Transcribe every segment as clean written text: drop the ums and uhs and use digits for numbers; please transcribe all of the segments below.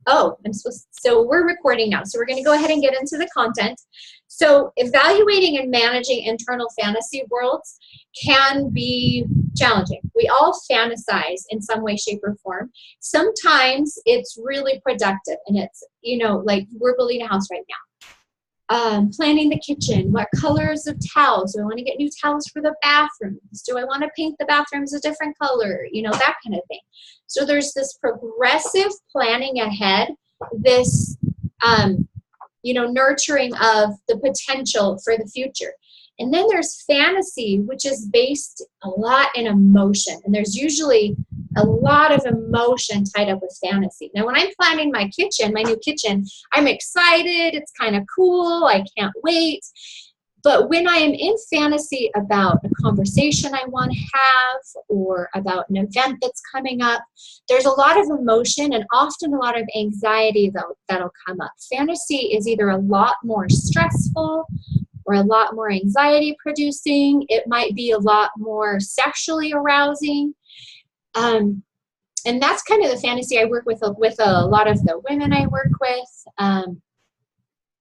Oh, so we're recording now. So we're going to go ahead and get into the content. So evaluating and managing internal fantasy worlds can be challenging. We all fantasize in some way, shape, or form. Sometimes it's really productive, and it's, like we're building a house right now. Planning the kitchen, what colors of towels? Do I want to get new towels for the bathrooms? Do I want to paint the bathrooms a different color? That kind of thing. So there's this progressive planning ahead, this, nurturing of the potential for the future. And then there's fantasy, which is based a lot in emotion. And there's usually a lot of emotion tied up with fantasy. Now, when I'm planning my kitchen, my new kitchen, I'm excited. It's kind of cool. I can't wait. But when I am in fantasy about a conversation I want to have or about an event that's coming up, there's a lot of emotion and often a lot of anxiety that'll come up. Fantasy is either a lot more stressful or a lot more anxiety producing. It might be a lot more sexually arousing. And that's kind of the fantasy I work with a lot of the women I work with,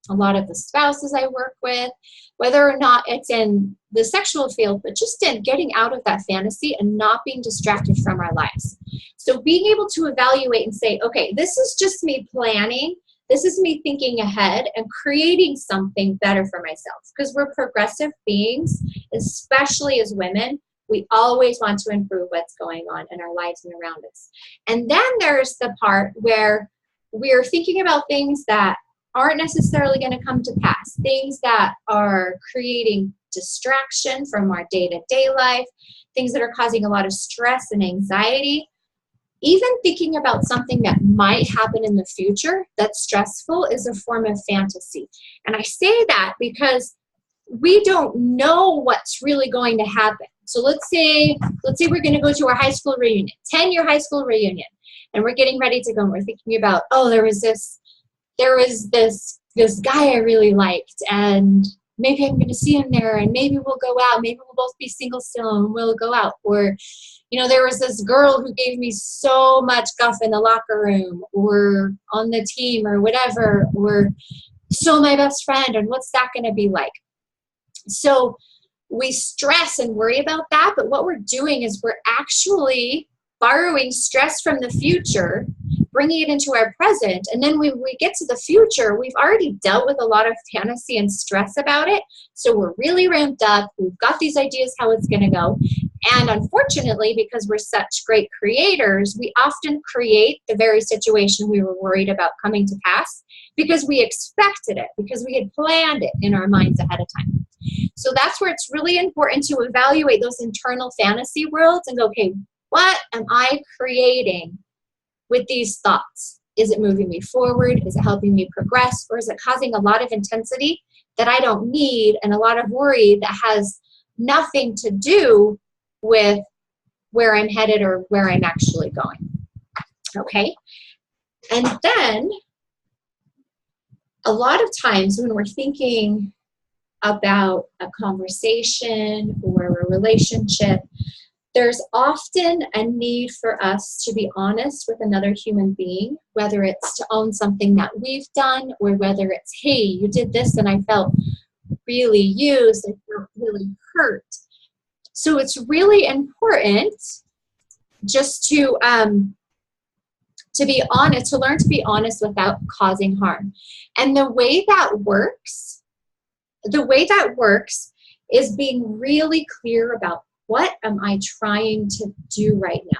a lot of the spouses I work with, whether or not it's in the sexual field, but just in getting out of that fantasy and not being distracted from our lives. So being able to evaluate and say, okay, this is just me planning. This is me thinking ahead and creating something better for myself. Because we're progressive beings, especially as women. We always want to improve what's going on in our lives and around us. And then there's the part where we're thinking about things that aren't necessarily going to come to pass, things that are creating distraction from our day-to-day life, things that are causing a lot of stress and anxiety. Even thinking about something that might happen in the future that's stressful is a form of fantasy. And I say that because we don't know what's really going to happen. So let's say we're going to go to our high school reunion, 10-year high school reunion, and we're getting ready to go, and we're thinking about, oh, there was this guy I really liked, and maybe I'm going to see him there, and maybe we'll go out, maybe we'll both be single still, and we'll go out. Or, there was this girl who gave me so much guff in the locker room, or on the team, or whatever, or so my best friend, and what's that going to be like? So we stress and worry about that, but what we're doing is we're actually borrowing stress from the future, bringing it into our present, and then when we get to the future, we've already dealt with a lot of fantasy and stress about it, so we're really ramped up, we've got these ideas how it's going to go, and unfortunately, because we're such great creators, we often create the very situation we were worried about coming to pass because we expected it, because we had planned it in our minds ahead of time. So that's where it's really important to evaluate those internal fantasy worlds and go, okay, what am I creating with these thoughts? Is it moving me forward? Is it helping me progress? Or is it causing a lot of intensity that I don't need and a lot of worry that has nothing to do with where I'm headed or where I'm actually going? Okay. And then a lot of times when we're thinking about a conversation or a relationship, there's often a need for us to be honest with another human being, whether it's to own something that we've done or whether it's, hey, you did this and I felt really used, I felt really hurt. So it's really important just to be honest, to learn to be honest without causing harm. And the way that works is being really clear about, what am I trying to do right now?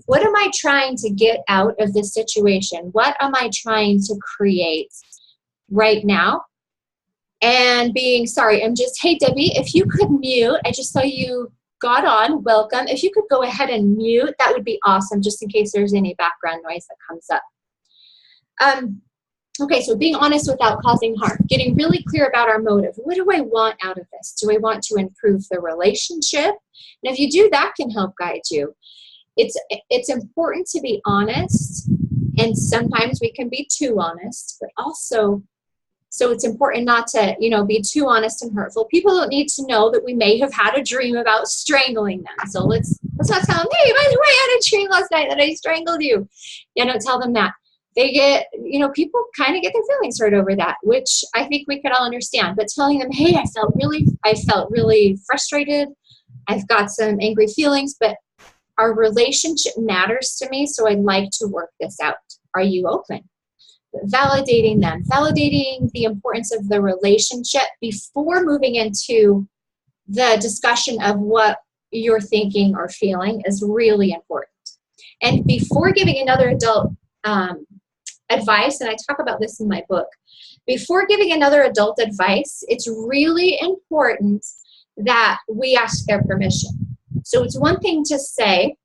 What am I trying to get out of this situation? What am I trying to create right now? And being sorry, hey, Debbie, if you could mute, I just saw you got on, welcome. If you could go ahead and mute, that would be awesome, just in case there's any background noise that comes up. Okay, so being honest without causing harm, getting really clear about our motive. What do I want out of this? Do I want to improve the relationship? And if you do, that can help guide you. It's important to be honest, and sometimes we can be too honest, but also, so it's important not to, be too honest and hurtful. People don't need to know that we may have had a dream about strangling them. So let's not tell them, hey, by the way, I had a dream last night that I strangled you. Don't tell them that. they get, people kind of get their feelings hurt over that, which I think we could all understand. But telling them, hey, I felt really frustrated. I've got some angry feelings, but our relationship matters to me, so I'd like to work this out. Are you open? Validating them, validating the importance of the relationship before moving into the discussion of what you're thinking or feeling is really important. And before giving another adult advice, and I talk about this in my book, before giving another adult advice, it's really important that we ask their permission. So it's one thing to say,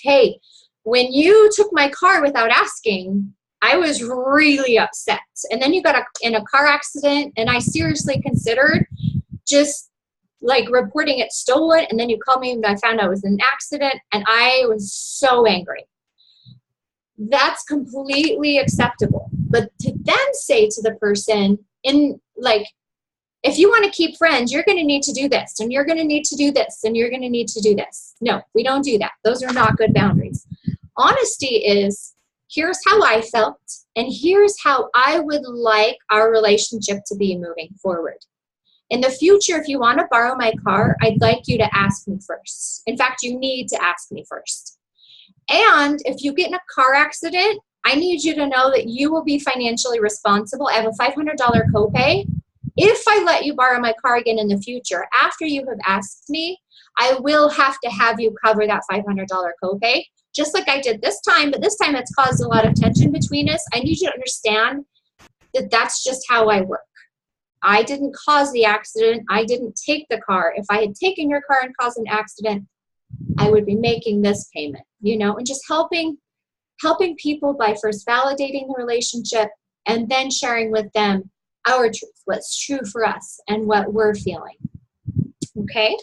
hey, when you took my car without asking, I was really upset. And then you got in a car accident, and I seriously considered just like reporting it stolen. And then you called me and I found out it was an accident, and I was so angry. That's completely acceptable. But to then say to the person, if you want to keep friends, you're going to need to do this, and you're going to need to do this, and you're going to need to do this. No, we don't do that. Those are not good boundaries. Honesty is, here's how I felt, and here's how I would like our relationship to be moving forward. In the future, if you want to borrow my car, I'd like you to ask me first. In fact, you need to ask me first. And if you get in a car accident, I need you to know that you will be financially responsible. I have a $500 copay. If I let you borrow my car again in the future, after you have asked me, I will have to have you cover that $500 copay, just like I did this time, but this time it's caused a lot of tension between us. I need you to understand that that's just how I work. I didn't cause the accident. I didn't take the car. If I had taken your car and caused an accident, I would be making this payment, and just helping people by first validating the relationship and then sharing with them our truth, what's true for us and what we're feeling. Okay?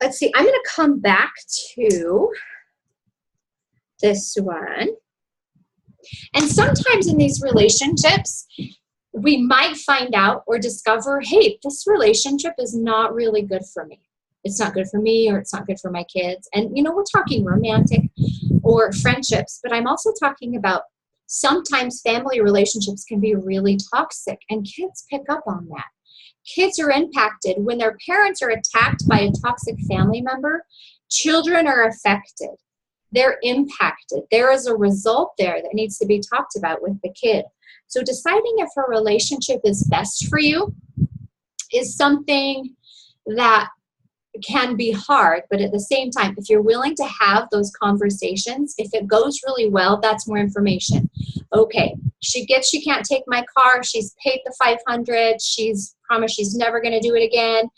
Let's see. I'm going to come back to this one. And sometimes in these relationships, we might find out or discover, hey, this relationship is not really good for me. It's not good for me, or it's not good for my kids. And, we're talking romantic or friendships, but I'm also talking about sometimes family relationships can be really toxic, and kids pick up on that. Kids are impacted when their parents are attacked by a toxic family member. Children are affected. They're impacted. There is a result there that needs to be talked about with the kid. So deciding if a relationship is best for you is something that can be hard, but at the same time, if you're willing to have those conversations, if it goes really well, that's more information. Okay, she can't take my car. She's paid the $500. She's promised she's never going to do it again.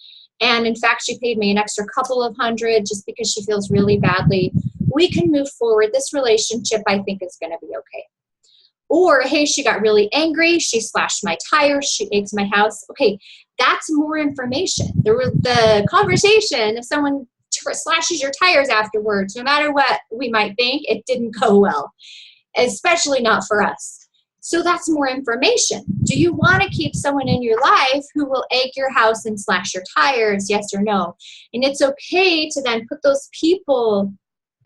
And in fact, she paid me an extra couple of $100 just because she feels really badly. We can move forward. This relationship, I think, is going to be okay. Or, hey, she got really angry. She slashed my tires. She egged my house. Okay, that's more information. The conversation, if someone slashes your tires afterwards, no matter what we might think, it didn't go well, especially not for us. So that's more information. Do you want to keep someone in your life who will egg your house and slash your tires? Yes or no? And it's okay to then put those people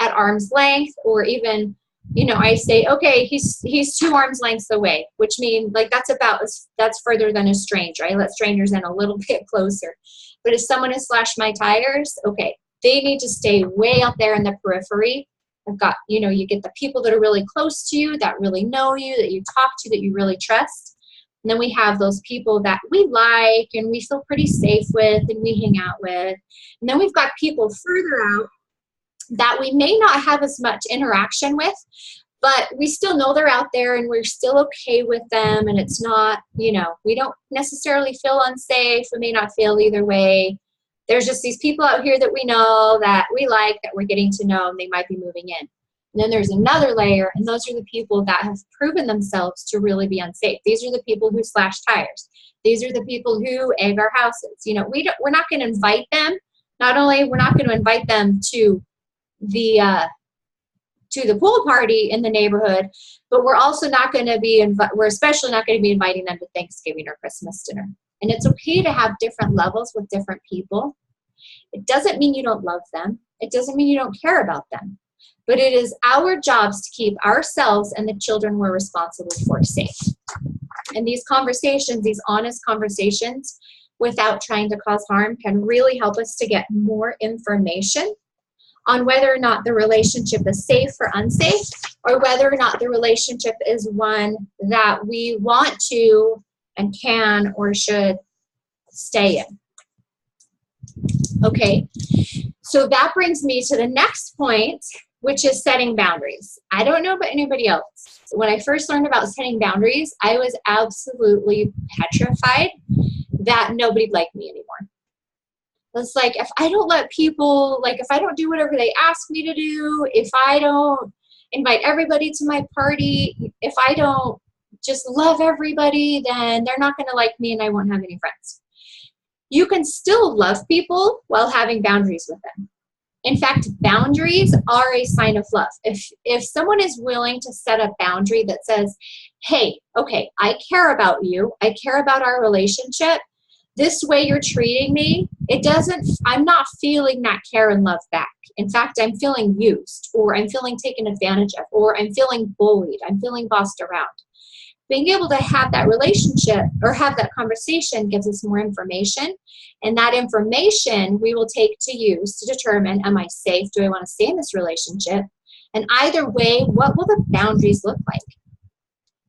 at arm's length, or even, I say, okay, he's 2 arms lengths away, which means that's further than a stranger. I let strangers in a little bit closer. But if someone has slashed my tires, okay, they need to stay way out there in the periphery. I've got, you get the people that are really close to you, that really know you, that you talk to, that you really trust. And then we have those people that we like and we feel pretty safe with and we hang out with. And then we've got people further out that we may not have as much interaction with, but we still know they're out there and we're still okay with them. And it's not, we don't necessarily feel unsafe. We may not feel either way. There's just these people out here that we know, that we like, that we're getting to know, and they might be moving in. And then there's another layer, and those are the people that have proven themselves to really be unsafe. These are the people who slash tires. These are the people who egg our houses. We're not going to invite them. Not only we're not going to invite them to the pool party in the neighborhood, but we're also not going to be we're especially not going to be inviting them to Thanksgiving or Christmas dinner. And it's okay to have different levels with different people. It doesn't mean you don't love them. It doesn't mean you don't care about them. but it is our jobs to keep ourselves and the children we're responsible for safe. And these conversations, these honest conversations, without trying to cause harm, can really help us to get more information on whether or not the relationship is safe or unsafe, or whether or not the relationship is one that we want to and can or should stay in. Okay, so that brings me to the next point, which is setting boundaries. I don't know about anybody else. When I first learned about setting boundaries, I was absolutely petrified that nobody'd like me anymore. It's like, if I don't let people, like if I don't do whatever they ask me to do, if I don't invite everybody to my party, if I don't just love everybody, then they're not going to like me and I won't have any friends. You can still love people while having boundaries with them. In fact, boundaries are a sign of love. If someone is willing to set a boundary that says, hey, okay, I care about you, I care about our relationship, this way you're treating me, I'm not feeling that care and love back. In fact, I'm feeling used, or I'm feeling taken advantage of, or I'm feeling bullied, I'm feeling bossed around. Being able to have that relationship or have that conversation gives us more information. And that information we will take to use to determine, am I safe? Do I want to stay in this relationship? And either way, what will the boundaries look like?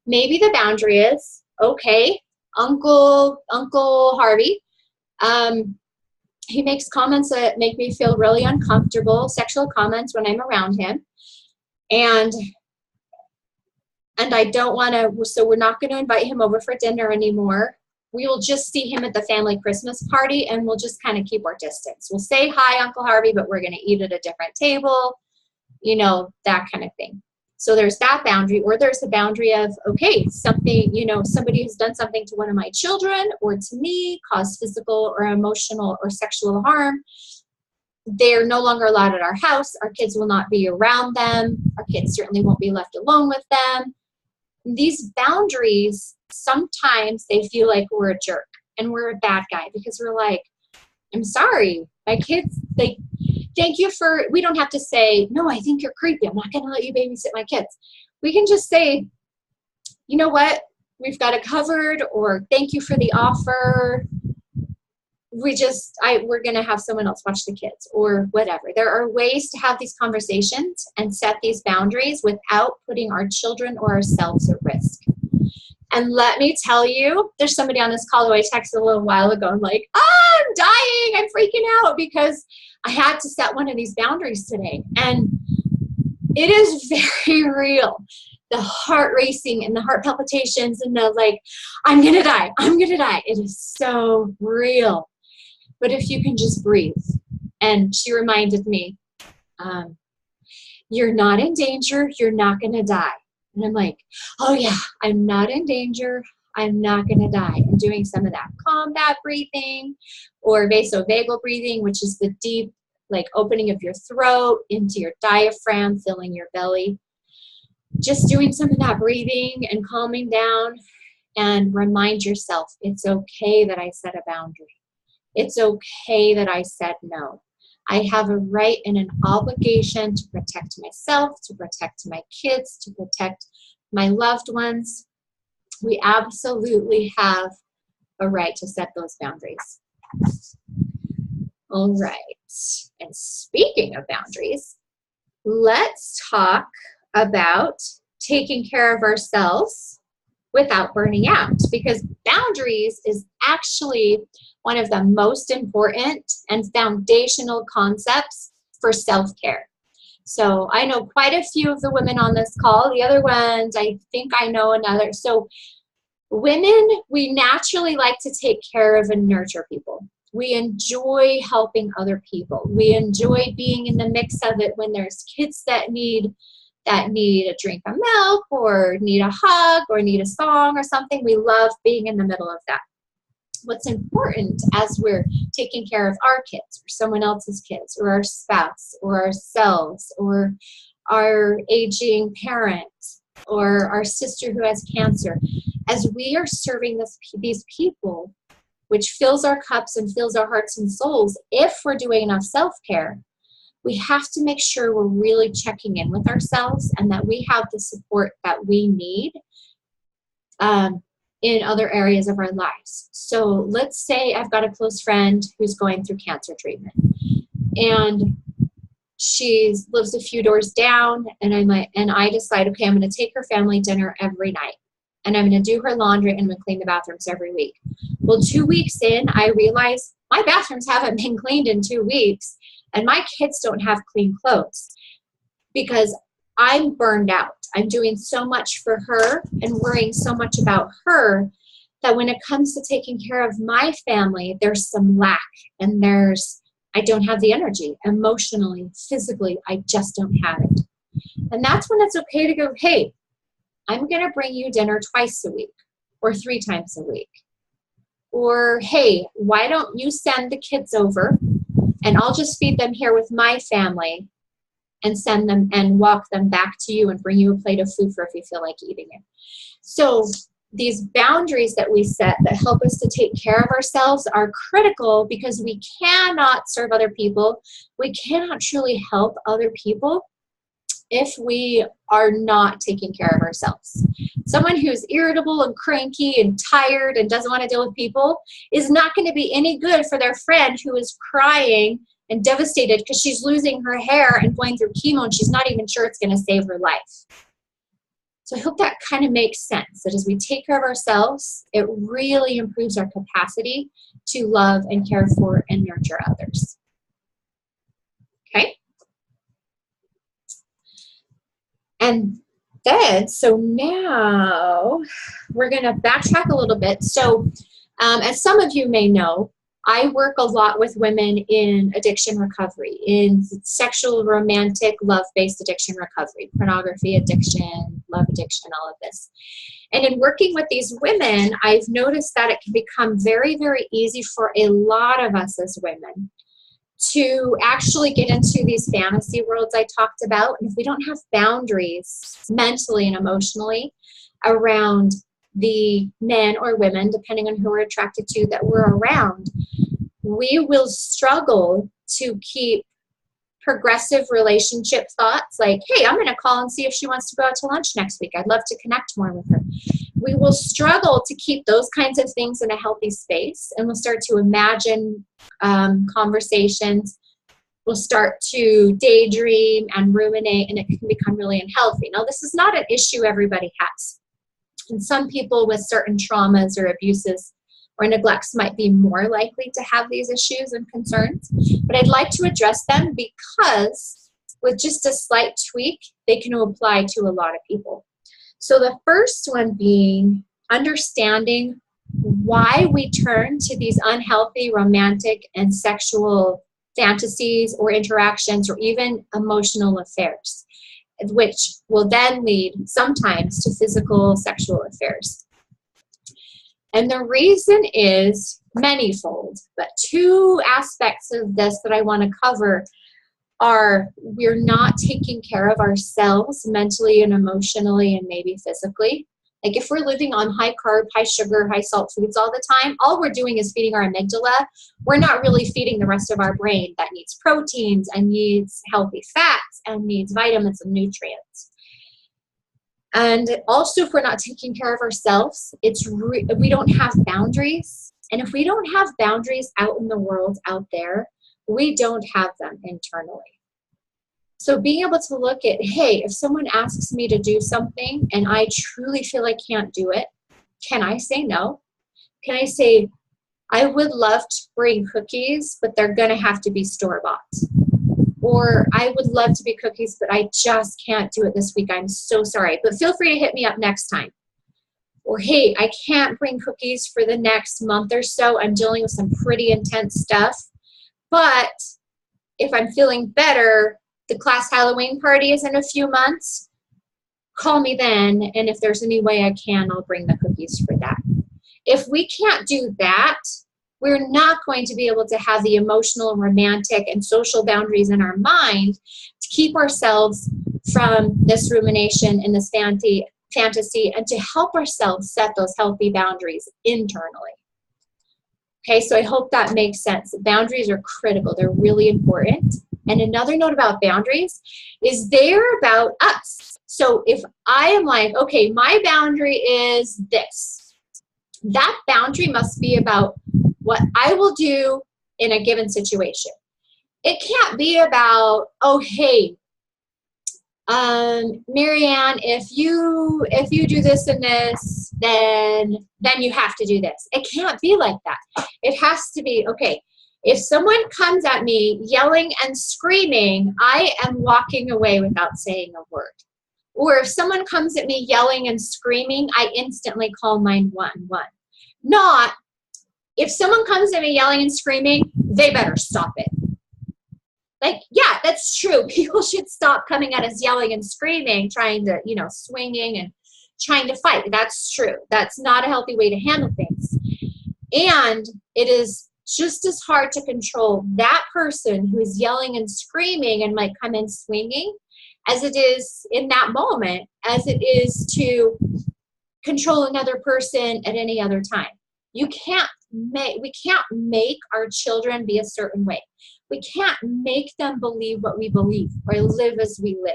Maybe the boundary is, okay, Uncle Harvey, he makes comments that make me feel really uncomfortable, sexual comments when I'm around him. And I don't want to, so we're not going to invite him over for dinner anymore. We will just see him at the family Christmas party, and we'll just kind of keep our distance. We'll say hi, Uncle Harvey, but we're going to eat at a different table, you know, that kind of thing. So there's that boundary, or there's the boundary of, okay, something, you know, somebody who's done something to one of my children or to me, caused physical or emotional or sexual harm. They're no longer allowed at our house. Our kids will not be around them. Our kids certainly won't be left alone with them. These boundaries, sometimes they feel like we're a jerk and we're a bad guy, because we're like, I'm sorry, my kids, thank you for, we don't have to say, no, I think you're creepy, I'm not going to let you babysit my kids. We can just say, you know what, we've got it covered, or thank you for the offer. We're going to have someone else watch the kids, or whatever. There are ways to have these conversations and set these boundaries without putting our children or ourselves at risk. And let me tell you, there's somebody on this call who I texted a little while ago. I'm like, oh, I'm dying. I'm freaking out because I had to set one of these boundaries today. And it is very real. The heart racing and the heart palpitations and the like, I'm going to die. I'm going to die. It is so real. But if you can just breathe. And she reminded me, you're not in danger. You're not going to die. And I'm like, oh yeah, I'm not in danger. I'm not going to die. And doing some of that combat breathing or vasovagal breathing, which is the deep, like opening of your throat into your diaphragm, filling your belly. Just doing some of that breathing and calming down, and remind yourself, it's okay that I set a boundary. It's okay that I said no. I have a right and an obligation to protect myself, to protect my kids, to protect my loved ones. We absolutely have a right to set those boundaries. All right. And speaking of boundaries, let's talk about taking care of ourselves without burning out, because boundaries is actually one of the most important and foundational concepts for self-care. So I know quite a few of the women on this call. The other ones, I think I know another. So women, we naturally like to take care of and nurture people. We enjoy helping other people. We enjoy being in the mix of it when there's kids that need a drink of milk or need a hug or need a song or something. We love being in the middle of that. What's important as we're taking care of our kids or someone else's kids or our spouse or ourselves or our aging parents or our sister who has cancer, as we are serving these people, which fills our cups and fills our hearts and souls, if we're doing enough self-care, we have to make sure we're really checking in with ourselves and that we have the support that we need in other areas of our lives. So let's say I've got a close friend who's going through cancer treatment, and she lives a few doors down, and I decide, okay, I'm going to take her family dinner every night, and I'm going to do her laundry, and I'm going to clean the bathrooms every week. Well, 2 weeks in, I realize my bathrooms haven't been cleaned in 2 weeks, and my kids don't have clean clothes because I'm burned out. I'm doing so much for her and worrying so much about her that when it comes to taking care of my family, there's some lack, and I don't have the energy emotionally, physically, I just don't have it. And that's when it's okay to go, hey, I'm going to bring you dinner twice a week or 3 times a week. Or, hey, why don't you send the kids over and I'll just feed them here with my family and send them and walk them back to you and bring you a plate of food for if you feel like eating it. So these boundaries that we set that help us to take care of ourselves are critical because we cannot serve other people. We cannot truly help other people if we are not taking care of ourselves. Someone who's irritable and cranky and tired and doesn't want to deal with people is not going to be any good for their friend who is crying and devastated because she's losing her hair and going through chemo and she's not even sure it's going to save her life. So I hope that kind of makes sense, that as we take care of ourselves, it really improves our capacity to love and care for and nurture others. Okay? And then, so now we're going to backtrack a little bit. So as some of you may know, I work a lot with women in addiction recovery, in sexual, romantic, love-based addiction recovery, pornography addiction, love addiction, all of this. And in working with these women, I've noticed that it can become very, very easy for a lot of us as women to actually get into these fantasy worlds I talked about. And if we don't have boundaries mentally and emotionally around the men or women, depending on who we're attracted to, that we're around, we will struggle to keep progressive relationship thoughts like, hey, I'm going to call and see if she wants to go out to lunch next week. I'd love to connect more with her. We will struggle to keep those kinds of things in a healthy space, and we'll start to imagine conversations. We'll start to daydream and ruminate, and it can become really unhealthy. Now, this is not an issue everybody has. And some people with certain traumas or abuses or neglects might be more likely to have these issues and concerns. But I'd like to address them because with just a slight tweak, they can apply to a lot of people. So the first one being understanding why we turn to these unhealthy romantic and sexual fantasies or interactions or even emotional affairs, which will then lead sometimes to physical sexual affairs. And the reason is manyfold, but 2 aspects of this that I want to cover are we're not taking care of ourselves mentally and emotionally and maybe physically. Like if we're living on high carb, high sugar, high salt foods all the time, all we're doing is feeding our amygdala. We're not really feeding the rest of our brain that needs proteins and needs healthy fats and needs vitamins and nutrients. And also, if we're not taking care of ourselves, we don't have boundaries. And if we don't have boundaries out in the world out there, we don't have them internally. So being able to look at, hey, if someone asks me to do something and I truly feel I can't do it, can I say no? Can I say, I would love to bring cookies, but they're going to have to be store-bought? Or I would love to be cookies, but I just can't do it this week. I'm so sorry, but feel free to hit me up next time. Or, hey, I can't bring cookies for the next month or so. I'm dealing with some pretty intense stuff. But if I'm feeling better, the class Halloween party is in a few months. Call me then, and if there's any way I can, I'll bring the cookies for that. If we can't do that, we're not going to be able to have the emotional, romantic, and social boundaries in our mind to keep ourselves from this rumination and this fantasy and to help ourselves set those healthy boundaries internally. Okay, so I hope that makes sense. Boundaries are critical. They're really important. And another note about boundaries is they're about us. So if I am like, okay, my boundary is this, that boundary must be about what I will do in a given situation. It can't be about, oh, hey, Marianne, if you do this and this, then you have to do this. It can't be like that. It has to be, okay, if someone comes at me yelling and screaming, I am walking away without saying a word. Or if someone comes at me yelling and screaming, I instantly call 911. Not, if someone comes at me yelling and screaming, they better stop it. Like, yeah, that's true. People should stop coming at us yelling and screaming, trying to, swinging and trying to fight. That's true. That's not a healthy way to handle things. And it is just as hard to control that person who is yelling and screaming and might come in swinging as it is in that moment, as it is to control another person at any other time. We can't make our children be a certain way. We can't make them believe what we believe or live as we live.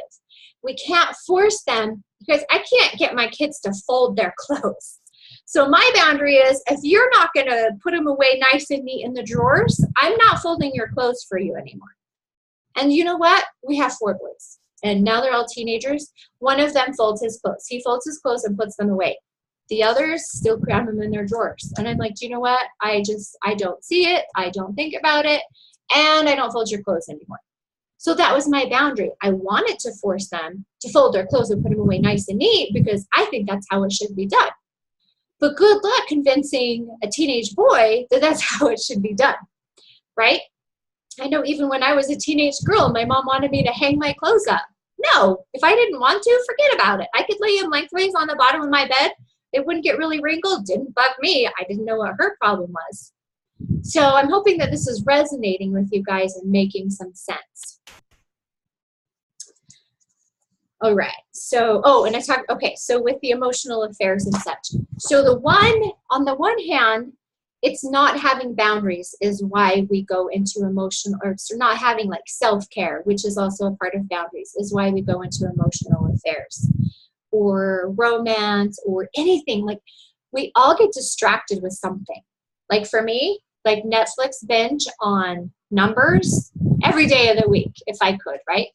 We can't force them, because I can't get my kids to fold their clothes. So my boundary is, if you're not going to put them away nice and neat in the drawers, I'm not folding your clothes for you anymore. And you know what? We have 4 boys, and now they're all teenagers. One of them folds his clothes. He folds his clothes and puts them away. The others still cram them in their drawers. And I'm like, do you know what? I don't see it. I don't think about it. And I don't fold your clothes anymore. So that was my boundary. I wanted to force them to fold their clothes and put them away nice and neat because I think that's how it should be done. But good luck convincing a teenage boy that that's how it should be done, right? I know even when I was a teenage girl, my mom wanted me to hang my clothes up. No, if I didn't want to, forget about it. I could lay them lengthways on the bottom of my bed. It wouldn't get really wrinkled. Didn't bug me. I didn't know what her problem was. So I'm hoping that this is resonating with you guys and making some sense. All right. So, so with the emotional affairs and such. So on the one hand, it's not having boundaries is why we go into emotional, or not having like self-care, which is also a part of boundaries, is why we go into emotional affairs or romance or anything. Like, we all get distracted with something. Like for me, like Netflix binge on Numbers every day of the week, if I could, right?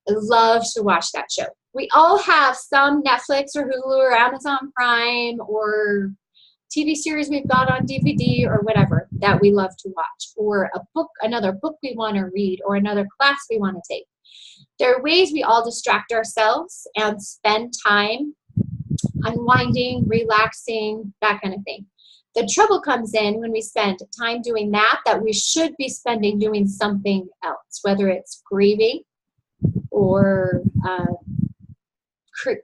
I love to watch that show. We all have some Netflix or Hulu or Amazon Prime or TV series we've got on DVD or whatever that we love to watch, or a book, another book we want to read, or another class we want to take. There are ways we all distract ourselves and spend time unwinding, relaxing, that kind of thing. The trouble comes in when we spend time doing that we should be spending doing something else, whether it's grieving or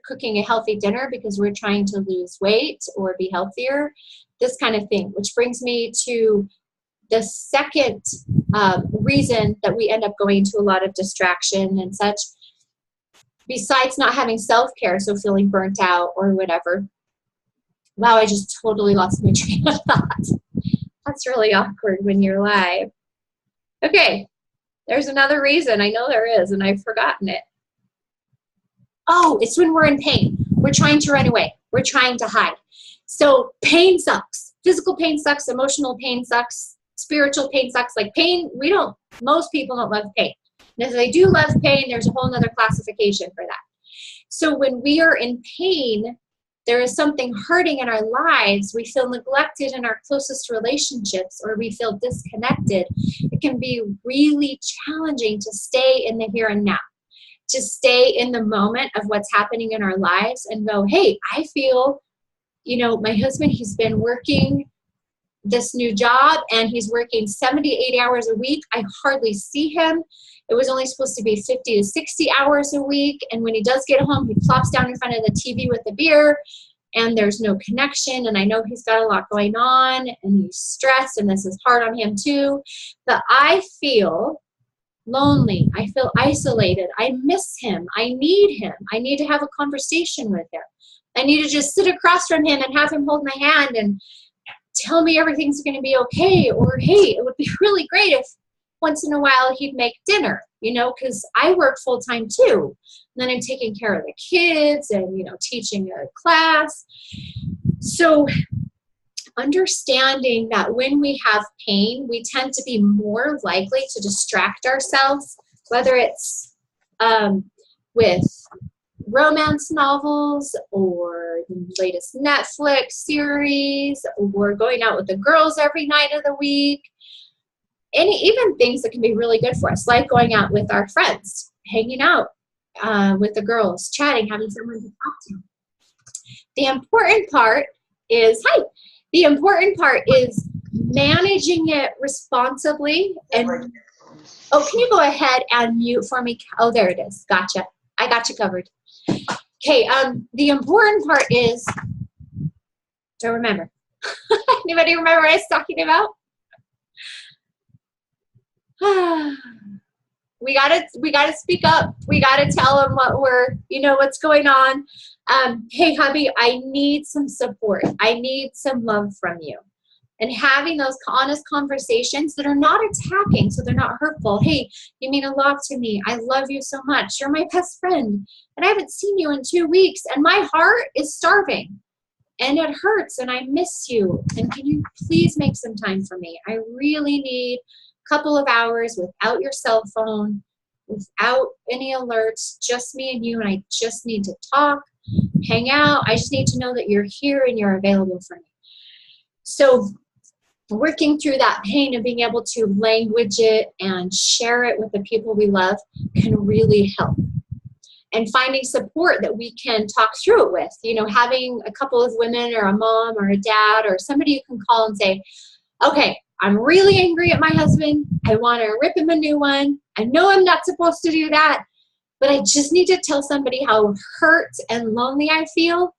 cooking a healthy dinner because we're trying to lose weight or be healthier, this kind of thing, which brings me to the second reason that we end up going to a lot of distraction and such, besides not having self-care, so feeling burnt out or whatever. Wow, I just totally lost my train of thought. That's really awkward when you're live. Okay, there's another reason. I know there is, and I've forgotten it. Oh, it's when we're in pain. We're trying to run away. We're trying to hide. So pain sucks. Physical pain sucks. Emotional pain sucks. Spiritual pain sucks. Like pain, most people don't love pain. And if they do love pain, there's a whole nother classification for that. So when we are in pain, there is something hurting in our lives, we feel neglected in our closest relationships, or we feel disconnected, it can be really challenging to stay in the here and now, to stay in the moment of what's happening in our lives and go, hey, I feel, my husband, he's been working this new job and he's working 78 hours a week. I hardly see him. It was only supposed to be 50 to 60 hours a week. And when he does get home, he plops down in front of the TV with a beer and there's no connection. And I know he's got a lot going on and he's stressed and this is hard on him too. But I feel lonely. I feel isolated. I miss him. I need him. I need to have a conversation with him. I need to just sit across from him and have him hold my hand and tell me everything's going to be okay. Or, hey, it would be really great if once in a while he'd make dinner, you know, because I work full time too. And then I'm taking care of the kids and, you know, teaching a class. So understanding that when we have pain, we tend to be more likely to distract ourselves, whether it's with romance novels or the latest Netflix series, or going out with the girls every night of the week. Even things that can be really good for us, like going out with our friends, hanging out with the girls, chatting, having someone to talk to. The important part is, managing it responsibly. And oh, can you go ahead and mute for me? Oh, there it is. Gotcha. I got you covered. Okay. The important part is to remember. Anybody remember what I was talking about? We gotta speak up. We gotta tell them what's going on. Hey, hubby, I need some support. I need some love from you. And having those honest conversations that are not attacking, so they're not hurtful. Hey, you mean a lot to me. I love you so much. You're my best friend. And I haven't seen you in 2 weeks. And my heart is starving. And it hurts. And I miss you. And can you please make some time for me? I really need a couple of hours without your cell phone, without any alerts, just me and you. And I just need to talk, hang out. I just need to know that you're here and you're available for me. So working through that pain and being able to language it and share it with the people we love can really help. And finding support that we can talk through it with, having a couple of women or a mom or a dad or somebody you can call and say, okay, I'm really angry at my husband. I want to rip him a new one. I know I'm not supposed to do that, but I just need to tell somebody how hurt and lonely I feel.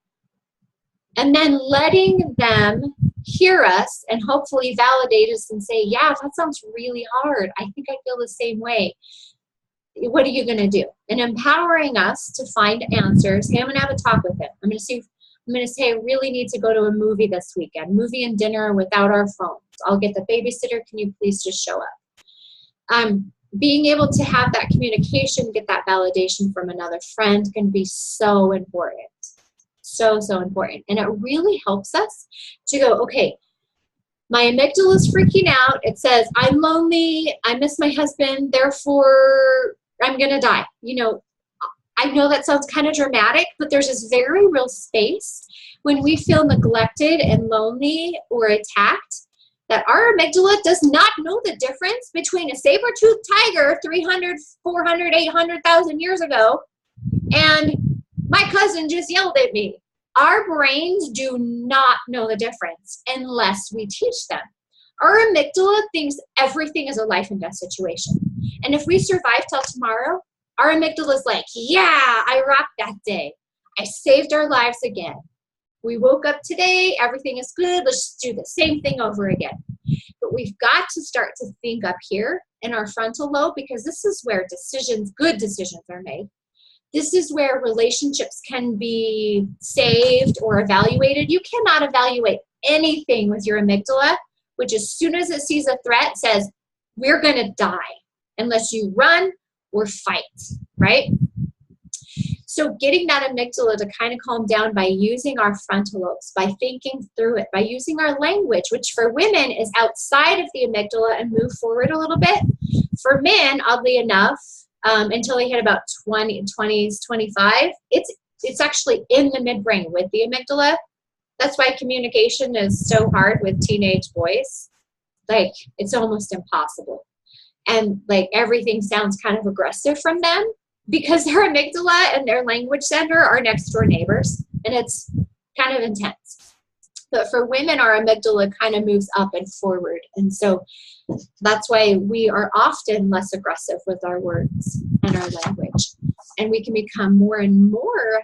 And then letting them hear us and hopefully validate us and say, yeah, that sounds really hard. I think I feel the same way. What are you going to do? And empowering us to find answers. Hey, I'm going to have a talk with him. I'm going to say, I really need to go to a movie this weekend. Movie and dinner without our phones. I'll get the babysitter. Can you please just show up? Being able to have that communication, get that validation from another friend can be so important. So, so important. And it really helps us to go, okay, my amygdala is freaking out. It says, I'm lonely. I miss my husband. Therefore, I'm going to die. I know that sounds kind of dramatic, but there's this very real space when we feel neglected and lonely or attacked that our amygdala does not know the difference between a saber-toothed tiger 300, 400, 800,000 years ago and my cousin just yelled at me. Our brains do not know the difference unless we teach them. Our amygdala thinks everything is a life and death situation. And if we survive till tomorrow, our amygdala is like, yeah, I rocked that day. I saved our lives again. We woke up today, everything is good, let's do the same thing over again. But we've got to start to think up here in our frontal lobe, because this is where good decisions are made. This is where relationships can be saved or evaluated. You cannot evaluate anything with your amygdala, which as soon as it sees a threat says, we're going to die unless you run or fight, right? So getting that amygdala to kind of calm down by using our frontal lobes, by thinking through it, by using our language, which for women is outside of the amygdala and move forward a little bit. For men, oddly enough, until they hit about 20s, 25, it's actually in the midbrain with the amygdala. That's why communication is so hard with teenage boys. Like, it's almost impossible. And like everything sounds kind of aggressive from them because their amygdala and their language center are next door neighbors, and it's kind of intense. But for women, our amygdala kind of moves up and forward. And so that's why we are often less aggressive with our words and our language. And we can become more and more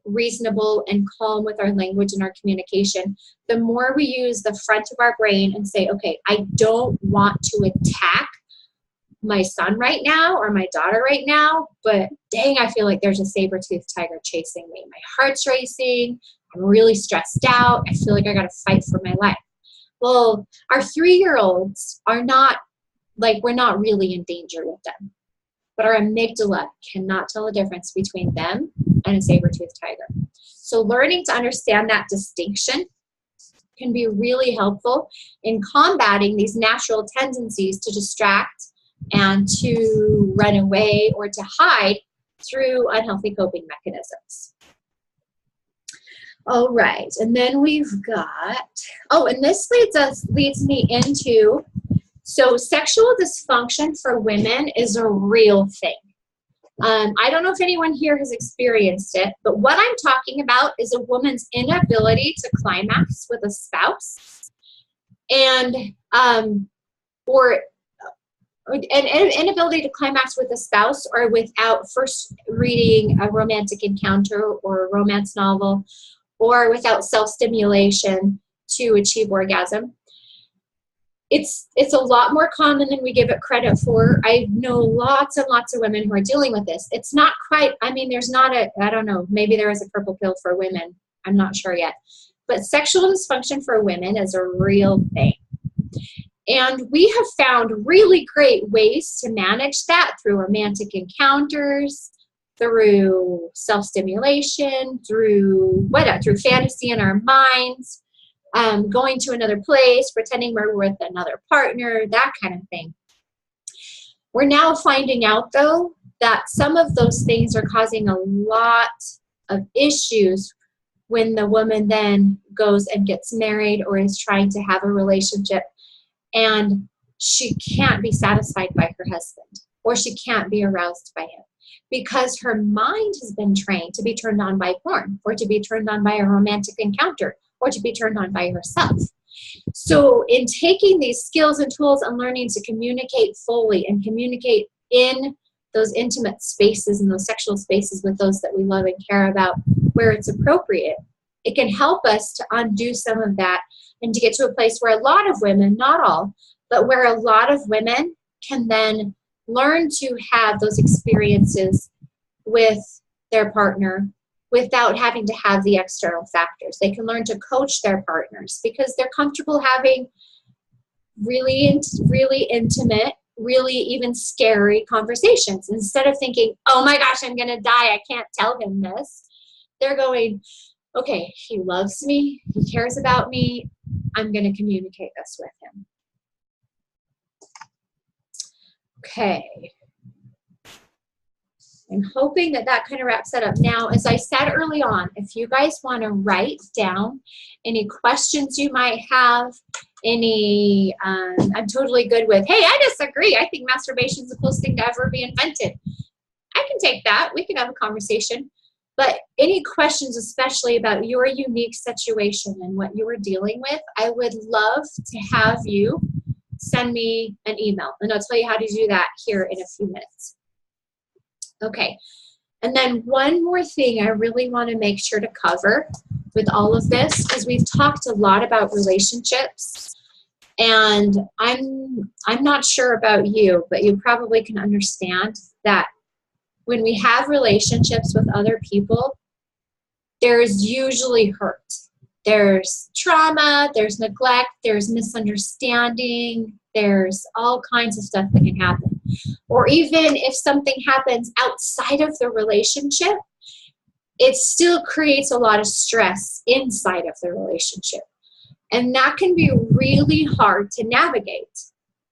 reasonable and calm with our language and our communication the more we use the front of our brain and say, okay, I don't want to attack my son right now or my daughter right now, but dang, I feel like there's a saber-toothed tiger chasing me. My heart's racing. I'm really stressed out. I feel like I got to fight for my life. Well, our 3-year-olds are not like we're not really in danger with them. But our amygdala cannot tell the difference between them and a saber-toothed tiger. So learning to understand that distinction can be really helpful in combating these natural tendencies to distract and to run away or to hide through unhealthy coping mechanisms. All right, and then we've got, oh, and this leads me into, so sexual dysfunction for women is a real thing. I don't know if anyone here has experienced it, but what I'm talking about is a woman's inability to climax with a spouse, and or an inability to climax with a spouse, or without first reading a romantic encounter or a romance novel, or without self-stimulation to achieve orgasm. It's a lot more common than we give it credit for. I know lots and lots of women who are dealing with this. It's not quite, I mean, there's not a, I don't know, maybe there is a purple pill for women. I'm not sure yet. But sexual dysfunction for women is a real thing. And we have found really great ways to manage that through romantic encounters, through self-stimulation, through fantasy in our minds, going to another place, pretending we're with another partner, that kind of thing. We're now finding out, though, that some of those things are causing a lot of issues when the woman then goes and gets married or is trying to have a relationship, and she can't be satisfied by her husband, or she can't be aroused by him, because her mind has been trained to be turned on by porn, or to be turned on by a romantic encounter, or to be turned on by herself. So in taking these skills and tools and learning to communicate fully and communicate in those intimate spaces and those sexual spaces with those that we love and care about where it's appropriate, it can help us to undo some of that and to get to a place where a lot of women, not all, but where a lot of women can then learn to have those experiences with their partner without having to have the external factors. They can learn to coach their partners because they're comfortable having really intimate, really even scary conversations. Instead of thinking, oh my gosh, I'm going to die, I can't tell him this. They're going, okay, he loves me, he cares about me, I'm going to communicate this with him. Okay. I'm hoping that that kind of wraps that up. Now, as I said early on, if you guys want to write down any questions you might have, I'm totally good with, hey, I disagree. I think masturbation is the coolest thing to ever be invented. I can take that. We can have a conversation. But any questions, especially about your unique situation and what you are dealing with, I would love to have you send me an email. And I'll tell you how to do that here in a few minutes. Okay, and then one more thing I really want to make sure to cover with all of this, because we've talked a lot about relationships, and I'm not sure about you, but you probably can understand that when we have relationships with other people, there's usually hurt. There's trauma, there's neglect, there's misunderstanding, there's all kinds of stuff that can happen. Or even if something happens outside of the relationship, it still creates a lot of stress inside of the relationship. And that can be really hard to navigate.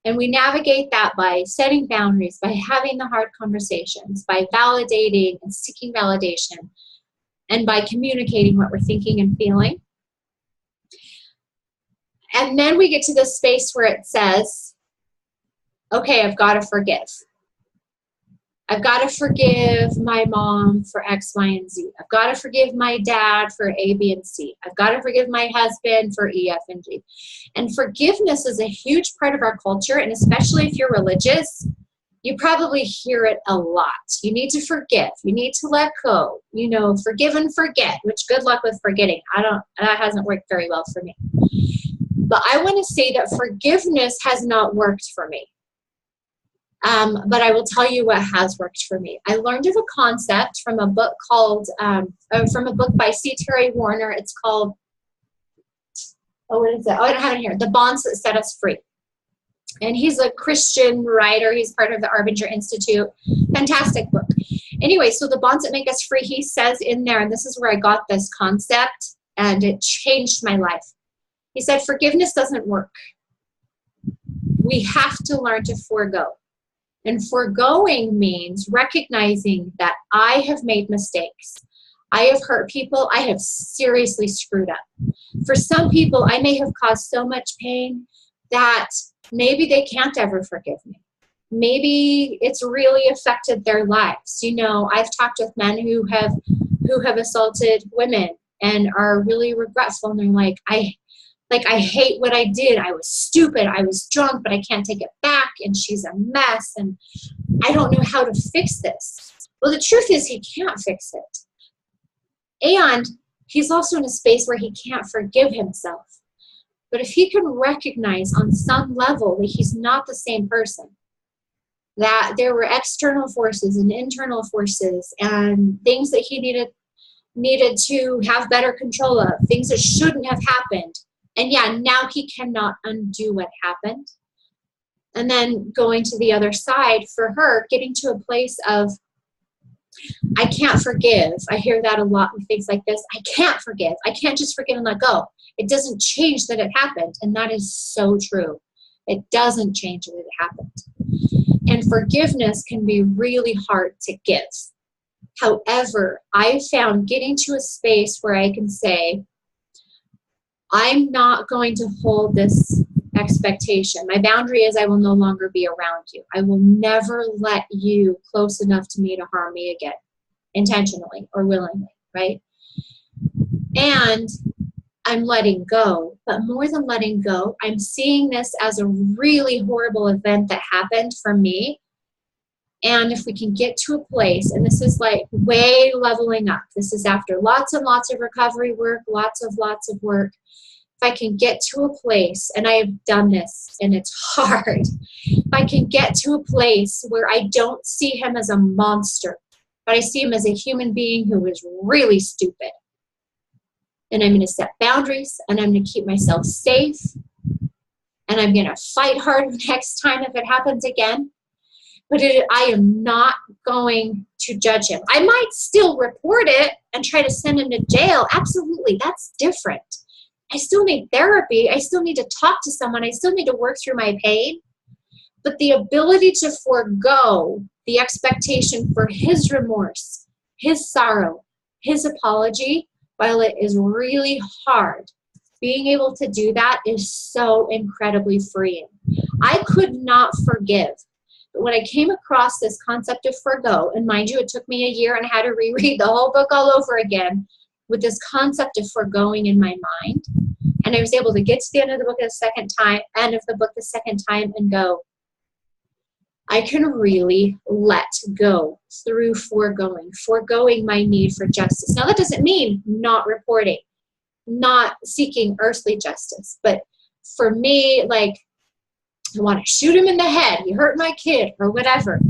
And we navigate that by setting boundaries, by having the hard conversations, by validating and seeking validation, and by communicating what we're thinking and feeling. And then we get to the space where it says, okay, I've got to forgive. I've got to forgive my mom for X, Y, and Z. I've got to forgive my dad for A, B, and C. I've got to forgive my husband for E, F, and G. And forgiveness is a huge part of our culture, and especially if you're religious, you probably hear it a lot. You need to forgive. You need to let go. You know, forgive and forget, which good luck with forgetting. That hasn't worked very well for me. But I want to say that forgiveness has not worked for me. But I will tell you what has worked for me. I learned of a concept from a book by C. Terry Warner. It's called, what is it? I don't have it here. The Bonds That Set Us Free. And he's a Christian writer. He's part of the Arbinger Institute. Fantastic book. Anyway, so the bonds that make us free, he says in there, and this is where I got this concept, and it changed my life. He said, forgiveness doesn't work. We have to learn to forego. And foregoing means recognizing that I have made mistakes. I have hurt people. I have seriously screwed up. For some people, I may have caused so much pain that maybe they can't ever forgive me. Maybe it's really affected their lives. You know, I've talked with men who have assaulted women and are really regretful, and they're like, I hate what I did. I was stupid. I was drunk, but I can't take it back. And she's a mess. And I don't know how to fix this. Well, the truth is he can't fix it. And he's also in a space where he can't forgive himself. But if he can recognize on some level that he's not the same person, that there were external forces and internal forces and things that he needed to have better control of, things that shouldn't have happened. And yeah, now he cannot undo what happened. And then going to the other side for her, getting to a place of, I can't forgive. I hear that a lot with things like this. I can't forgive. I can't just forgive and let go. It doesn't change that it happened. And that is so true. It doesn't change that it happened. And forgiveness can be really hard to give. However, I found getting to a space where I can say, I'm not going to hold this expectation. My boundary is I will no longer be around you. I will never let you close enough to me to harm me again, intentionally or willingly, right? And I'm letting go. But more than letting go, I'm seeing this as a really horrible event that happened for me. And if we can get to a place, and this is like way leveling up. This is after lots and lots of recovery work, lots of work. If I can get to a place, and I have done this, and it's hard. If I can get to a place where I don't see him as a monster, but I see him as a human being who is really stupid. And I'm going to set boundaries, and I'm going to keep myself safe, and I'm going to fight hard next time if it happens again. But I am not going to judge him. I might still report it and try to send him to jail. Absolutely, that's different. I still need therapy. I still need to talk to someone. I still need to work through my pain. But the ability to forego the expectation for his remorse, his sorrow, his apology, while it is really hard, being able to do that is so incredibly freeing. I could not forgive. But when I came across this concept of forgo, and mind you, it took me a year and I had to reread the whole book all over again with this concept of foregoing in my mind. And I was able to get to the end of the book the second time and go, I can really let go through foregoing my need for justice. Now, that doesn't mean not reporting, not seeking earthly justice. But for me, like, I want to shoot him in the head. He hurt my kid or whatever.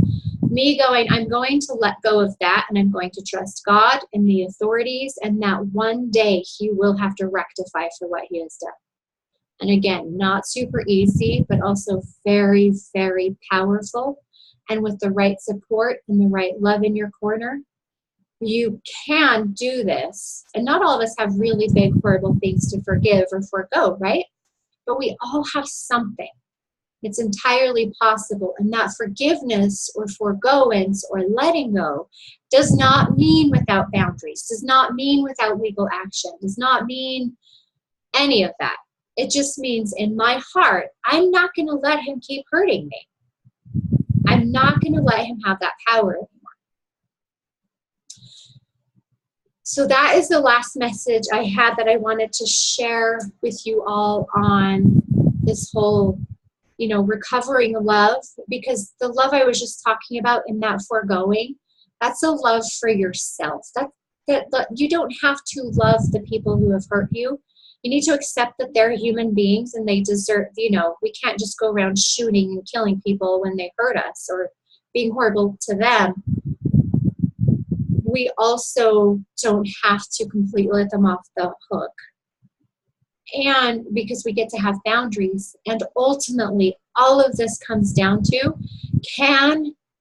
Me going, I'm going to let go of that, and I'm going to trust God and the authorities, and that one day he will have to rectify for what he has done. And again, not super easy, but also very, very powerful. And with the right support and the right love in your corner, you can do this. And not all of us have really big, horrible things to forgive or forego, right? But we all have something. It's entirely possible. And that forgiveness or foregoance or letting go does not mean without boundaries, does not mean without legal action, does not mean any of that. It just means in my heart, I'm not going to let him keep hurting me. I'm not going to let him have that power anymore. So that is the last message I had that I wanted to share with you all on this whole, recovering love, because the love I was just talking about in that foregoing, that's a love for yourself. That you don't have to love the people who have hurt you. You need to accept that they're human beings and they deserve, we can't just go around shooting and killing people when they hurt us or being horrible to them. We also don't have to completely let them off the hook. And because we get to have boundaries, and ultimately, all of this comes down to,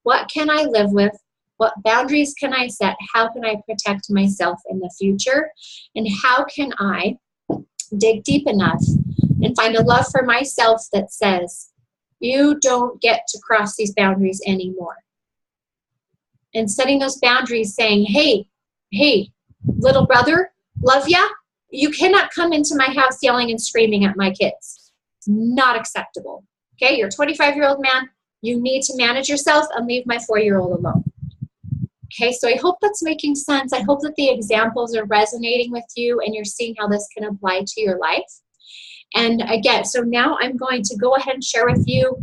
what can I live with? What boundaries can I set? How can I protect myself in the future? And how can I dig deep enough and find a love for myself that says, you don't get to cross these boundaries anymore. And setting those boundaries saying, hey, little brother, love ya. You cannot come into my house yelling and screaming at my kids. It's not acceptable. Okay, you're a 25-year-old man. You need to manage yourself and leave my 4-year-old alone. Okay, so I hope that's making sense. I hope that the examples are resonating with you and you're seeing how this can apply to your life. And again, so now I'm going to go ahead and share with you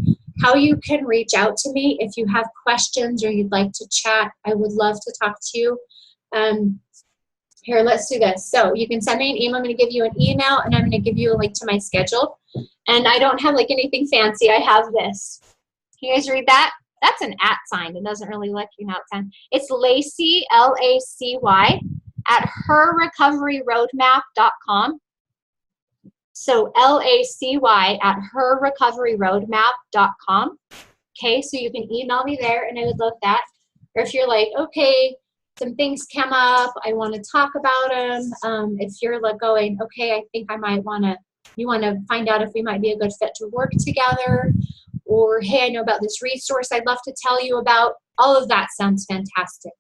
how you can reach out to me if you have questions or you'd like to chat. I would love to talk to you. Here, let's do this. So you can send me an email. I'm going to give you an email and I'm going to give you a link to my schedule. And I don't have like anything fancy. I have this. Can you guys read that? That's an @ sign. It doesn't really let you know it's on. It's Lacy, Lacy, at herrecoveryroadmap.com. So Lacy at herrecoveryroadmap.com. Okay, so you can email me there and I would love that. Or if you're like, okay, some things come up, I want to talk about them. If you're like going, okay, I think I might want to, you want to find out if we might be a good fit to work together. Or, hey, I know about this resource I'd love to tell you about. All of that sounds fantastic.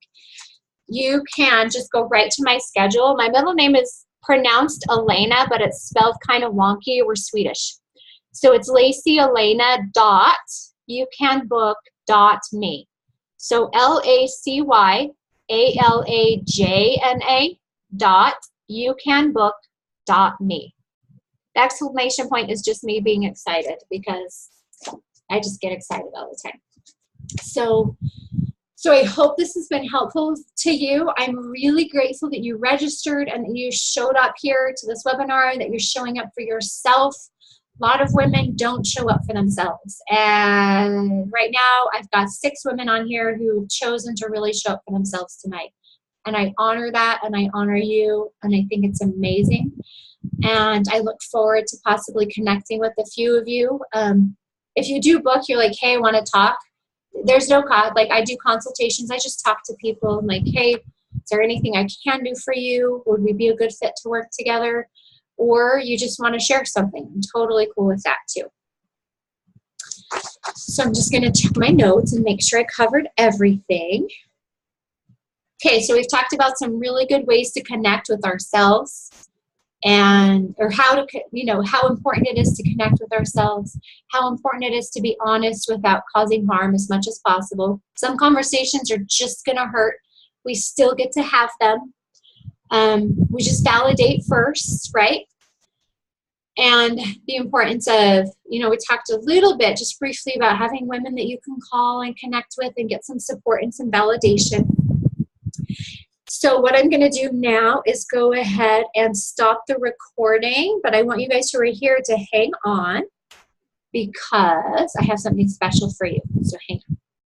You can just go right to my schedule. My middle name is pronounced Elena, but it's spelled kind of wonky. We're Swedish. So it's LacyAlana.youcanbook.me. So LacyAlana.youcanbook.me. The exclamation point is just me being excited because I just get excited all the time. So I hope this has been helpful to you. I'm really grateful that you registered and that you showed up here to this webinar, that you're showing up for yourself. A lot of women don't show up for themselves. And right now, I've got 6 women on here who've chosen to really show up for themselves tonight. And I honor that, and I honor you, and I think it's amazing. And I look forward to possibly connecting with a few of you. If you do book, you're like, hey, I want to talk. There's no cost. Like, I do consultations. I just talk to people. I'm like, hey, is there anything I can do for you? Would we be a good fit to work together? Or you just want to share something. I'm totally cool with that too. So I'm just going to check my notes and make sure I covered everything. Okay, so we've talked about some really good ways to connect with ourselves. Or how to, how important it is to connect with ourselves, how important it is to be honest without causing harm as much as possible. Some conversations are just going to hurt. We still get to have them. We just validate first, right? And the importance of, we talked a little bit just briefly about having women that you can call and connect with and get some support and some validation. So what I'm going to do now is go ahead and stop the recording, but I want you guys who are here to hang on because I have something special for you. So hang on.